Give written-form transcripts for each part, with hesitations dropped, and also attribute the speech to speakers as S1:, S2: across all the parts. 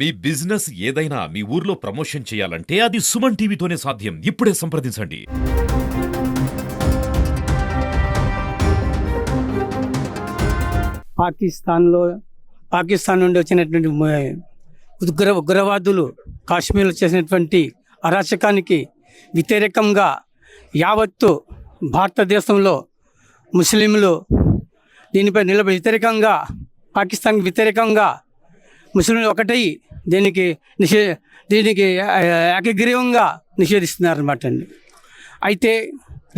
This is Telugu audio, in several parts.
S1: మీ బిజినెస్ ఏదైనా మీ ఊర్లో ప్రమోషన్ చేయాలంటే అది సుమన్ టీవీతోనే సాధ్యం. ఇప్పుడే సంప్రదించండి.
S2: పాకిస్తాన్ నుండి వచ్చినటువంటి ఉగ్రవాదులు కాశ్మీర్లో చేసినటువంటి అరాచకానికి వ్యతిరేకంగా యావత్తు భారతదేశంలో ముస్లింలు దీనిపై వ్యతిరేకంగా పాకిస్తాన్కి వ్యతిరేకంగా ముస్లింలు ఒకటై దీనికి ఏకగ్రీవంగా నిషేధిస్తున్నారన్నమాట అండి. అయితే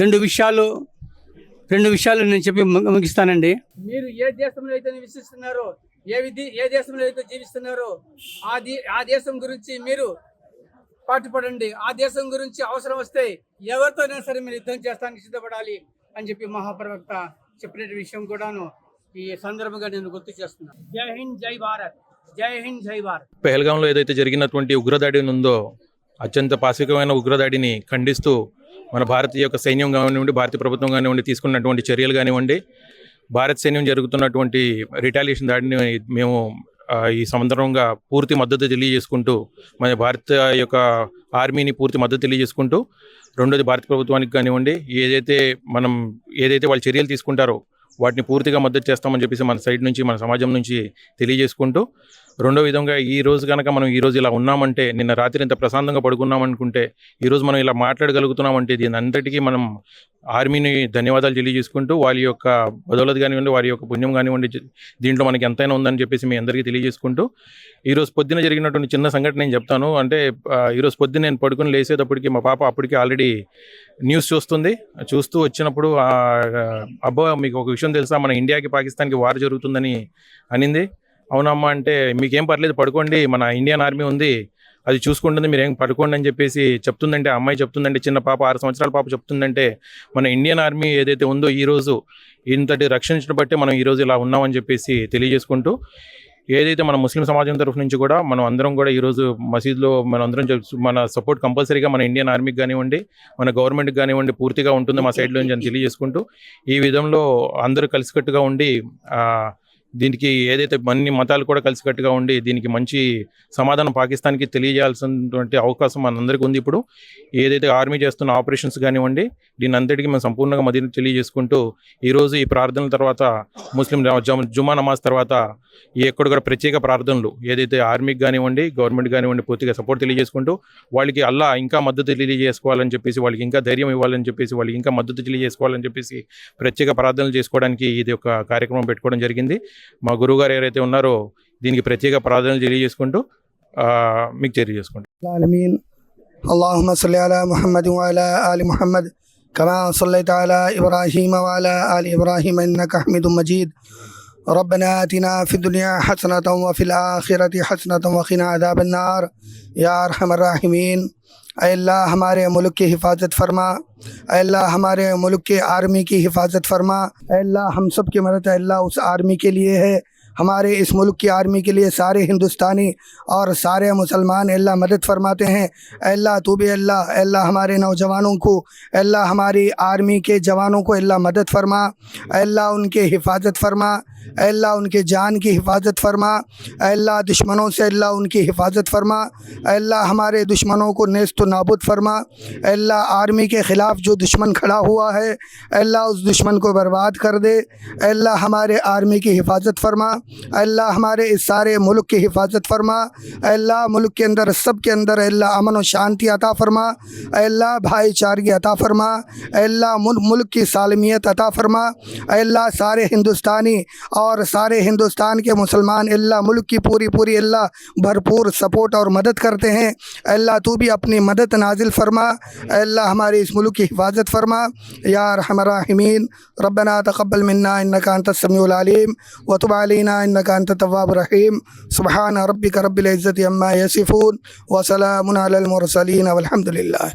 S2: రెండు విషయాలు నేను చెప్పి ముగిస్తానండి. మీరు ఏ దేశంలో అయితే నివసిస్తున్నారో, ఏ దేశంలో అయితే జీవిస్తున్నారో ఆ దేశం గురించి మీరు పాటుపడండి. ఆ దేశం గురించి అవసరం వస్తే ఎవరితోనైనా సరే మీరు యుద్ధం చేస్తానికి సిద్ధపడాలి అని చెప్పి మహాప్రవక్త చెప్పిన విషయం కూడాను ఈ సందర్భంగా నేను గుర్తు చేస్తున్నాను. జై హింద్, జై భారత్. జై హింద్, జై భారత్.
S3: పెహల్గాంలో ఏదైతే జరిగినటువంటి ఉగ్రదాడి ఉందో, అత్యంత పాశవికమైన ఉగ్రదాడిని ఖండిస్తూ మన భారతీయ యొక్క సైన్యం కానివ్వండి, భారతీయ ప్రభుత్వం కానివ్వండి తీసుకున్నటువంటి చర్యలు కానివ్వండి, భారత సైన్యం జరుగుతున్నటువంటి రిటాలియేషన్ దాడిని మేము ఈ సందర్భంగా పూర్తి మద్దతు తెలియజేసుకుంటూ, మన భారత యొక్క ఆర్మీని పూర్తి మద్దతు తెలియజేసుకుంటూ, రెండోది భారత ప్రభుత్వానికి కానివ్వండి ఏదైతే వాళ్ళు చర్యలు తీసుకుంటారో వాటిని పూర్తిగా మద్దతు చేస్తామని చెప్పేసి మన సైడ్ నుంచి, మన సమాజం నుంచి తెలియజేసుకుంటూ, రెండో విధంగా ఈ రోజు కనుక మనం ఈరోజు ఇలా ఉన్నామంటే, నిన్న రాత్రి ఇంత ప్రశాంతంగా పడుకున్నామనుకుంటే ఈరోజు మనం ఇలా మాట్లాడగలుగుతున్నామంటే దీని అంతటికీ మనం ఆర్మీని ధన్యవాదాలు తెలియజేసుకుంటూ, వాళ్ళ యొక్క బదౌలత్ కానివ్వండి, వారి యొక్క పుణ్యం కానివ్వండి, దీంట్లో మనకి ఎంతైనా ఉందని చెప్పేసి మీ అందరికీ తెలియజేసుకుంటూ, ఈరోజు పొద్దున జరిగినటువంటి చిన్న సంఘటన నేను చెప్తాను. అంటే ఈరోజు పొద్దున్న నేను పడుకుని లేసేటప్పటికి మా పాప అప్పటికి ఆల్రెడీ న్యూస్ చూస్తూ వచ్చినప్పుడు, అబ్బా మీకు ఒక విషయం తెలుసా, మన ఇండియాకి పాకిస్తాన్కి వార్ జరుగుతుందని అనింది. అవునమ్మా అంటే, మీకేం పర్లేదు పడుకోండి, మన ఇండియన్ ఆర్మీ ఉంది, అది చూసుకుంటుంది, మీరు ఏం పడుకోండి అని చెప్పేసి చెప్తుందంటే, అమ్మాయి చెప్తుందంటే, చిన్న పాప 6 సంవత్సరాల పాప చెప్తుందంటే, మన ఇండియన్ ఆర్మీ ఏదైతే ఉందో ఈరోజు ఇంతటి రక్షించడం బట్టే మనం ఈరోజు ఇలా ఉన్నామని చెప్పేసి తెలియజేసుకుంటూ, ఏదైతే మన ముస్లిం సమాజం తరఫు నుంచి కూడా మనం అందరం కూడా ఈరోజు మసీదులో మన సపోర్ట్ కంపల్సరీగా మన ఇండియన్ ఆర్మీకి కానివ్వండి, మన గవర్నమెంట్కి కానివ్వండి పూర్తిగా ఉంటుంది మా సైడ్లో నుంచి అని తెలియజేసుకుంటూ, ఈ విధంలో అందరూ కలిసికట్టుగా ఉండి దీనికి ఏదైతే అన్ని మతాలు కూడా కలిసికట్టుగా ఉండి దీనికి మంచి సమాధానం పాకిస్తాన్కి తెలియజేయాల్సినటువంటి అవకాశం మనందరికీ ఉంది. ఇప్పుడు ఏదైతే ఆర్మీ చేస్తున్న ఆపరేషన్స్ కానివ్వండి, దీని అంతటికీ మేము సంపూర్ణంగా మద్దతు తెలియజేసుకుంటూ, ఈరోజు ఈ ప్రార్థనల తర్వాత ముస్లిం జుమా నమాజ్ తర్వాత ఎక్కడ కూడా ప్రత్యేక ప్రార్థనలు ఏదైతే ఆర్మీకి కానివ్వండి, గవర్నమెంట్ కానివ్వండి పూర్తిగా సపోర్ట్ తెలియజేసుకుంటూ, వాళ్ళకి అల్లా ఇంకా మద్దతు తెలియజేసుకోవాలని చెప్పేసి, వాళ్ళకి ఇంకా ధైర్యం ఇవ్వాలని చెప్పేసి, వాళ్ళకి ఇంకా మద్దతు తెలియజేసుకోవాలని చెప్పేసి ప్రత్యేక ప్రార్థనలు చేసుకోవడానికి ఇది ఒక కార్యక్రమం పెట్టుకోవడం జరిగింది. మా గురువు గారు ఎవరైతే ఉన్నారో దీనికి ప్రత్యేక ప్రార్థనలు తెలియజేసుకుంటూ మీకు తెలియజేసుకుంటాం.
S4: అల్లాహుమ్మ సల్లి అలా ముహమ్మద్ వ అలా ఆలి ముహమ్మద్ కమా సల్లైత అలా ఇబ్రాహీమ వ అలా ఆలి ఇబ్రాహీమ ఇన్నక హమీదుమ్ మజీద్. ربنا آتنا في الدنيا حسنة وفي الآخرة حسنة وقنا عذاب النار या अरहम الراحمین. ऐ अल्लाह हमारे मुल्क की हिफाजत फरमा, ऐ अल्लाह हमारे मुल्क के आर्मी की हिफाजत फरमा, ऐ अल्लाह हम सब की मदद ऐ अल्लाह उस आर्मी के लिए है, हमारे इस मुल्क की आर्मी के लिए सारे हिंदुस्तानी और सारे मुसलमान अल्लाह मदद फरमाते हैं. अल्लाह तू भी अल्लाह हमारे नौजवानों को, अल्लाह हमारी आर्मी के जवानों को अल्लाह मदद फरमा, अल्लाह उनके हिफाजत फरमा, अल्लाह उनके जान की हिफाजत फरमा, अल्लाह दुश्मनों से अल्लाह उनकी हिफाजत फरमा, अल्लाह हमारे दुश्मनों को नेस्त नाबुद फरमा, अल्लाह आर्मी के ख़िलाफ़ जो दुश्मन खड़ा हुआ है अल्लाह उस दुश्मन को बर्बाद कर दे, अल्लाह हमारे आर्मी की हिफाजत फरमा, अल्लाह हमारे इस सारे मुल्क की हिफाजत फरमा, अल्लाह मुल्क के अंदर सब के अंदर अल्लाह अमन और शांति अता फरमा, अल्लाह भाईचारगी अता फरमा, अल्लाह मुल्क की सालमियत अता फरमा, अल्लाह सारे हिंदुस्तानी और सारे हिंदुस्तान के मुसलमान अल्लाह मुल्क की पूरी अल्लाह भरपूर सपोर्ट और मदद करते हैं. अल्लाह तू भी अपनी मदद नाजिल फरमा, अल्लाह हमारे इस मुल्क की हिफाजत फरमा या अरहमर राहिमीन. रब्बना तक़ब्बल मिन्ना इन्नका अंतस समीउल अलीम व तुब अलैना इन्नका अंतत तव्वाबुर रहीम. सुब्हान रब्बिका रब्बिल इज़्ज़ति अम्मा यसिफून व सलामुन अलल मुरसलीन वल्हम्दुलिल्लाह.